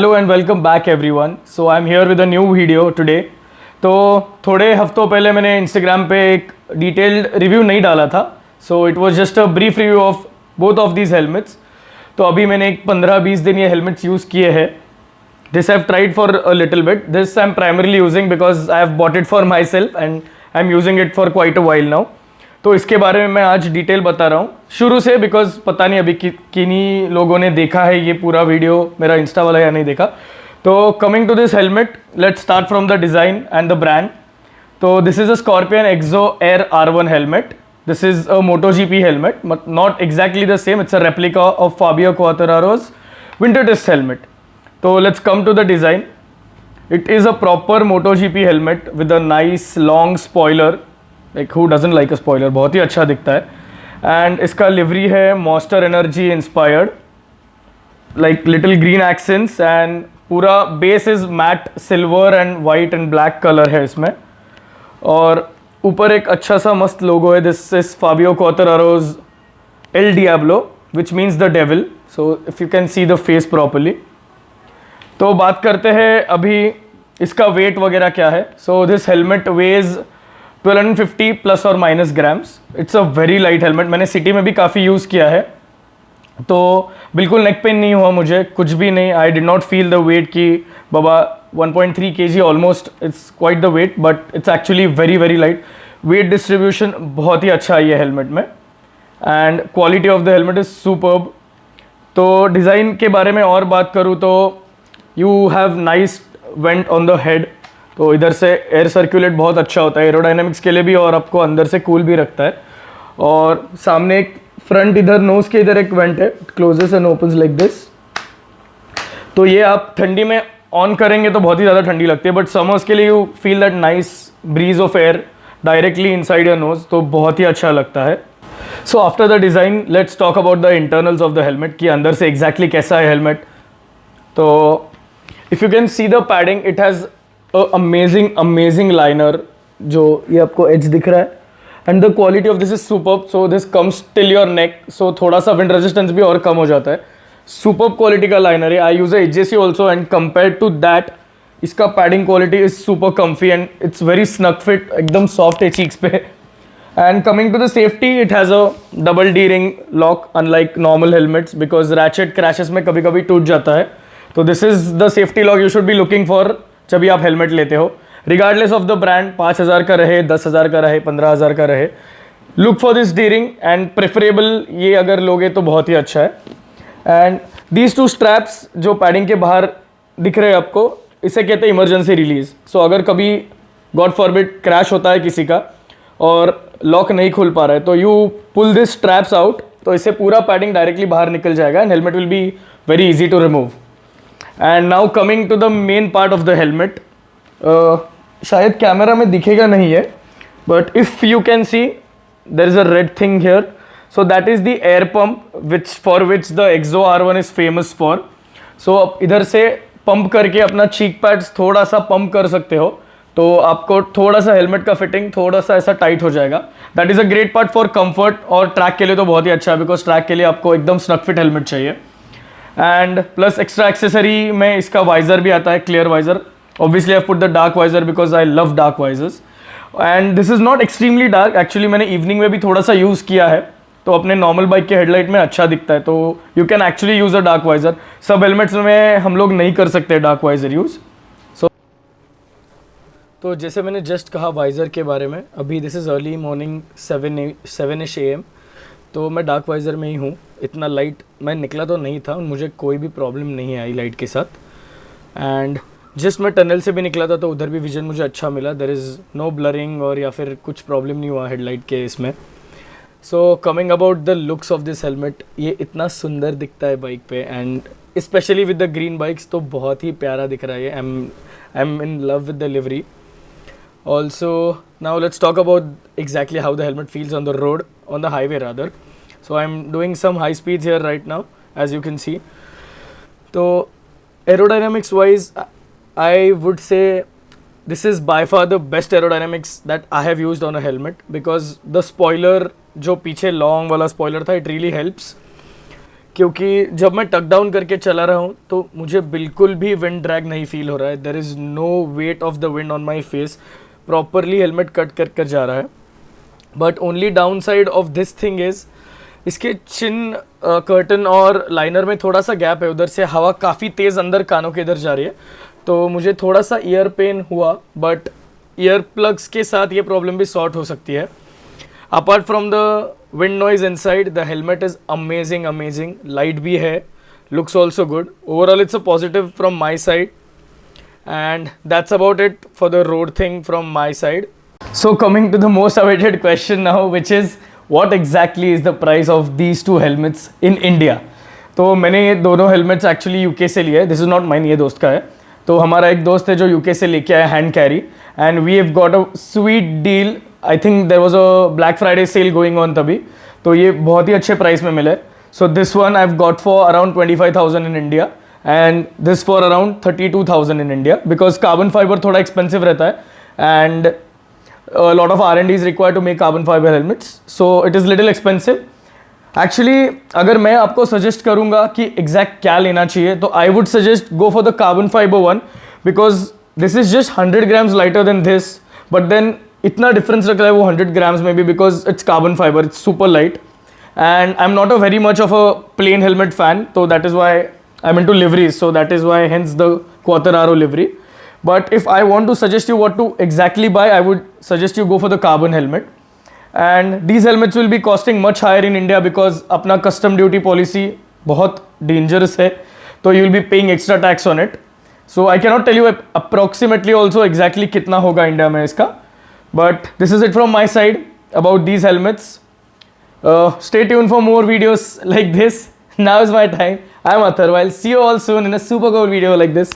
Hello and welcome back everyone. So I am here with a new video today. तो थोड़े हफ्तों पहले मैंने इंस्टाग्राम पे एक डिटेल्ड रिव्यू नहीं डाला था, so it was just a brief review of both of these helmets. तो अभी मैंने एक 15-20 दिन ये हेलमेट्स यूज़ किए हैं। This I have tried for a little bit. This I am primarily using because I have bought it for my self and I am using it for quite a while now. तो इसके बारे में मैं आज detail बता रहा हूँ शुरू से, बिकॉज पता नहीं अभी किन्हीं लोगों ने देखा है ये पूरा वीडियो मेरा इंस्टा वाला या नहीं देखा। तो coming to this helmet, let's start from the design and the brand. तो this is a Scorpion Exo Air R1 helmet. This is a MotoGP helmet, not exactly the same, it's a replica of Fabio Quartararo's winter test helmet. So let's come to the design. It is a proper MotoGP helmet with a nice long spoiler. Like who doesn't like a spoiler? बहुत ही अच्छा दिखता है। And इसका livery है Monster Energy inspired, like little green accents, and पूरा base is matte silver and white and black colour है इसमें। और ऊपर एक अच्छा सा मस्त लोगो है। This is Fabio Quartararo's El Diablo, which means the devil. So if you can see the face properly. तो बात करते हैं अभी इसका वेट वगैरह क्या है। So this helmet weighs 1250 plus और minus grams. It's a very light helmet. मैंने सिटी में भी काफ़ी यूज़ किया है, तो बिल्कुल नेक पेन नहीं हुआ मुझे, कुछ भी नहीं। I did not feel the weight कि बाबा 1.3 kg almost, it's quite the weight, but it's actually very very light. Weight distribution बहुत ही अच्छा है ये हेलमेट में, and quality of the helmet is superb. तो डिज़ाइन के बारे में और बात करूँ तो you have nice vent on the head. तो इधर से एयर सर्कुलेट बहुत अच्छा होता है एरोडाइनमिक्स के लिए भी, और आपको अंदर से कूल भी रखता है। और सामने एक फ्रंट, इधर नोज के इधर एक वेंट है, closes and opens like this. तो ये आप ठंडी में ऑन करेंगे तो बहुत ही ज़्यादा ठंडी लगती है, बट समर्स के लिए you feel that nice breeze of air directly inside your nose, तो बहुत ही अच्छा लगता है। So after the design let's talk about the internals of the helmet, कि अंदर से एग्जैक्टली कैसा है हेलमेट। तो if you can see the padding, it has amazing liner, जो ये आपको एज दिख रहा है, and the quality of this is superb. So this comes till your neck, सो थोड़ा सा विंड रेजिस्टेंस भी और कम हो जाता है। सुपर्ब क्वालिटी का लाइनर है। I use HJC also, and compare to that इसका padding quality is super comfy and it's very snug fit, एकदम सॉफ्ट है चीक्स पे। And coming to the safety, it has a double D ring lock unlike normal helmets, because ratchet crashes में कभी कभी टूट जाता है। तो this is the safety lock you should be looking for जब भी आप हेलमेट लेते हो, रिगार्डलेस ऑफ द ब्रांड। 5,000 का रहे, 10,000 का रहे, 15,000 का रहे, look for this D-ring, and preferable ये अगर लोगे तो बहुत ही अच्छा है। एंड दीज टू स्ट्रैप्स जो पैडिंग के बाहर दिख रहे हैं आपको, इसे कहते हैं इमरजेंसी रिलीज। सो अगर कभी गॉड फॉरबिड क्रैश होता है किसी का और लॉक नहीं खुल पा रहा है, तो you pull this straps out, तो इससे पूरा पैडिंग डायरेक्टली बाहर निकल जाएगा and helmet will be very easy to remove. And now coming to the main part of the helmet, शायद कैमरा में दिखेगा नहीं है, but if you can see there is a red thing here, so that is the air pump which for which the Exo R1 is famous for. सो आप इधर से pump करके अपना चीक पैड्स थोड़ा सा पंप कर सकते हो, तो आपको थोड़ा सा हेलमेट का फिटिंग थोड़ा सा ऐसा टाइट हो जाएगा। That is a great part for comfort, और ट्रैक के लिए तो बहुत ही अच्छा है, बिकॉज ट्रैक के लिए आपको एकदम स्नग फिट हेलमेट चाहिए। एंड प्लस एक्स्ट्रा एक्सेसरी में इसका वाइजर भी आता है, clear visor. Obviously I put the dark visor because I love dark visors, and this is not extremely dark. Actually मैंने इवनिंग में भी थोड़ा सा यूज़ किया है, तो अपने नॉर्मल बाइक के हेडलाइट में अच्छा दिखता है, तो you can actually use a dark visor. सब हेलमेट्स में हम लोग नहीं कर सकते डार्क वाइजर यूज़। तो जैसे मैंने जस्ट कहा वाइज़र के बारे में, अभी this is early morning 7ish AM, तो मैं डार्क वाइज़र में ही हूँ। इतना लाइट मैं निकला तो नहीं था, मुझे कोई भी प्रॉब्लम नहीं आई लाइट के साथ। एंड जस्ट मैं टनल से भी निकला था, तो उधर भी विजन मुझे अच्छा मिला। देयर इज़ नो ब्लरिंग और या फिर कुछ प्रॉब्लम नहीं हुआ हेडलाइट के इसमें। So coming about the looks of this helmet, ये इतना सुंदर दिखता है बाइक पे, and specially with the green bikes तो बहुत ही प्यारा दिख रहा है। I am in love with the livery. Also, now let's talk about exactly how the helmet feels on the road, on the highway rather. So I'm doing some high speeds here right now, as you can see. So aerodynamics wise, I would say this is by far the best aerodynamics that I have used on a helmet, because the spoiler जो पीछे long वाला spoiler था, it really helps क्योंकि जब मैं टक down करके चला रहा हूँ तो मुझे बिल्कुल भी विंड ड्रैग नहीं फील हो रहा है. There is no weight of the wind on my face. Properly helmet cut कर कर जा रहा है. But only down side of this thing is इसके चिन कर्टन और लाइनर में थोड़ा सा गैप है. उधर से हवा काफ़ी तेज़ अंदर कानों के इधर जा रही है, तो मुझे थोड़ा सा ईयर पेन हुआ. बट ईयर प्लग्स के साथ ये प्रॉब्लम भी सॉर्ट हो सकती है. Apart from the wind noise inside, the helmet is amazing. Light भी है, looks also good. Overall it's a positive from my side, and that's about it for the road thing from my side. So coming to the most awaited question now, which is what exactly is the price of these two helmets in India? तो मैंने ये दोनों helmets actually UK से लिए. This is not mine, ये दोस्त का है. तो हमारा एक दोस्त है जो यूके से लेके आया hand carry, and we have got a sweet deal. I think there was a Black Friday sale going on तभी, तो ये बहुत ही अच्छे प्राइस में मिले. So this one I've got for around 25,000 in India, and this for around 32,000 in India, because carbon fiber थोड़ा expensive रहता है, and a lot of R&D is required to make carbon fiber helmets, so it is little expensive. Actually अगर मैं आपको suggest करूँगा कि exact क्या लेना चाहिए, तो I would suggest go for the carbon fiber one, because this is just 100 grams lighter than this, but then इतना difference रख रहा है वो 100 grams में भी, because it's carbon fiber, it's super light. And I'm not a very much of a plain helmet fan, so that is why I'm into liveries, so that is why hence the Quattraro livery. But if I want to suggest you what to exactly buy, I would suggest you go for the carbon helmet. And these helmets will be costing much higher in India, because अपना custom duty policy बहुत dangerous है, तो you will be paying extra tax on it. So I cannot tell you approximately also exactly कितना होगा India में इसका. But this is it from my side about these helmets. Stay tuned for more videos like this. Now is my time. I'm Athar. I'll see you all soon in a super cool video like this.